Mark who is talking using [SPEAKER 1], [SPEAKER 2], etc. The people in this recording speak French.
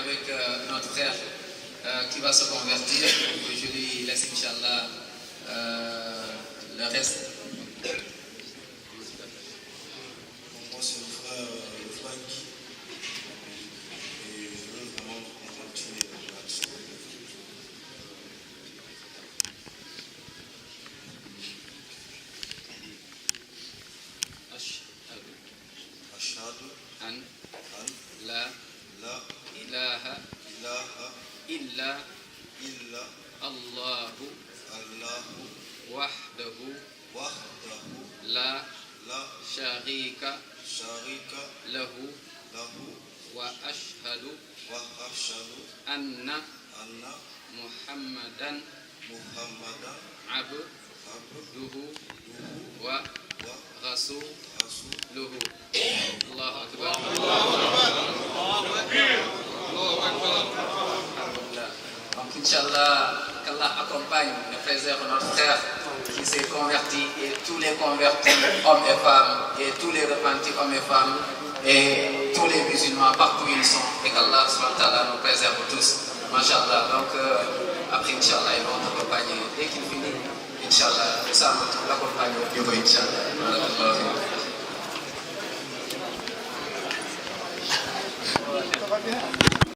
[SPEAKER 1] avec notre frère qui va se convertir. Donc, je lui laisse, Inch'Allah, le reste.
[SPEAKER 2] Moi, c'est le frère Guy. Et je veux vraiment continuer là-dessus. أشهد
[SPEAKER 1] أن
[SPEAKER 2] أن
[SPEAKER 1] لا
[SPEAKER 2] لا
[SPEAKER 1] إله
[SPEAKER 2] إله
[SPEAKER 1] إلا
[SPEAKER 2] إلا
[SPEAKER 1] الله
[SPEAKER 2] الله
[SPEAKER 1] وحده
[SPEAKER 2] وحده
[SPEAKER 1] لا
[SPEAKER 2] لا
[SPEAKER 1] شريك
[SPEAKER 2] شريك
[SPEAKER 1] له
[SPEAKER 2] له
[SPEAKER 1] وأشهد
[SPEAKER 2] وأشهد
[SPEAKER 1] أن
[SPEAKER 2] أن
[SPEAKER 1] محمدا
[SPEAKER 2] محمدا
[SPEAKER 1] عبده
[SPEAKER 2] عبده
[SPEAKER 1] ورسوله.
[SPEAKER 2] ورسوله.
[SPEAKER 1] الله أكبر. Donc, Inch'Allah, qu'Allah accompagne et préserve notre frère qui s'est converti et tous les convertis, hommes et femmes, et tous les repentis, hommes et femmes, et tous les musulmans partout où ils sont, et qu'Allah nous préserve tous. Masha'Allah. Donc, après, Inch'Allah, ils vont accompagner. Dès qu'il finit, Inch'Allah, nous sommes l'accompagner au bureau, Inch'Allah.